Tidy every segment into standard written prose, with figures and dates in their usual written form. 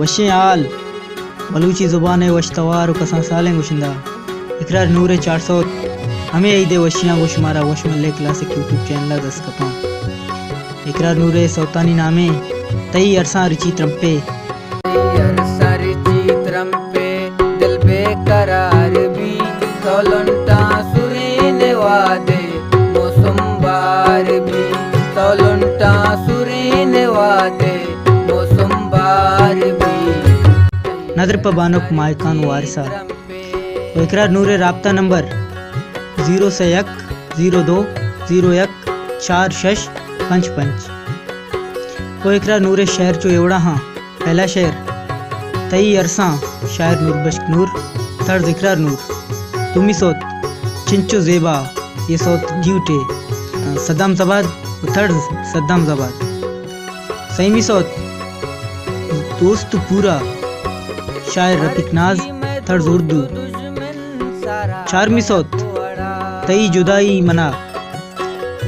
वशे आल बलूची ज़ुबान वशतवार कसा सालें गुशिंदा इकरार नूरे 400 हमें ईदे वशियाँ को शुमारा वश मल्ले क्लासिक यूट्यूब चैनल दस कपा इकरार नूरे सौतानी नामे तई अरसा रिची त्रंपे दिल बेकरार भी तोलंटा सुरीने वादे मौसम बार भी तोलंटा सुरीने वादे मौसम बार भी नदर पबानक मायकान वारिसा इकरार नूरे राब्ता नंबर 0 02 01 4655 इकरार नूरे शहर चो एवड़ा हाँ पहला शहर तई अरसा शायर नूर बश्क नूर थर्ड इकरार नूर तुमी सोत चिंचो जेबा ये सोत ड्यूटे सद्दाम जबाद थर्ड सद्दाम जबाद सहीमी सोत दोस्त पूरा शायर रफीक नाज थर्ड उर्दू चारमी सोत तई जुदाई मना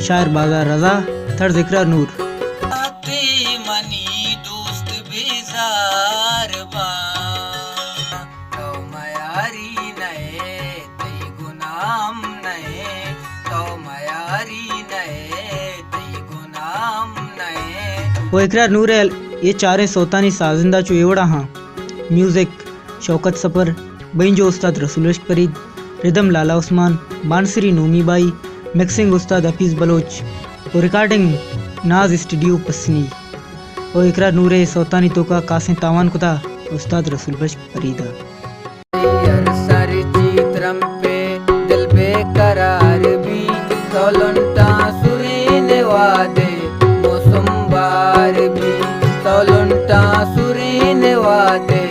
शायर बाजार रजा थर्ड इकरार नूर मनी दोस्त बेजार बा तो मयारी नए तई गुनाम नए तो मयारी नए तई गुनाम नए वो इकरार नूर है ये चारे सोतानी साजिंदा चो एवड़ा हाँ म्यूजिक शौकत सफर बंजो उस्ताद रसूल इश्क फरीद रिदम लाला उस्मान बांसरी नोमी बाई मिक्सिंग उस्ताद हफीज़ बलोच और रिकॉर्डिंग नाज स्टूडियो पसनी और इकरार नूरे सौतानी तो का कासे तावान कुता उस्ताद रसूल बश फरीदा सारी चित्रम पे दिल बेकरार भी तोलंटा सुरीने वादे मौसम बार भी तोलंटा सुरीने वादे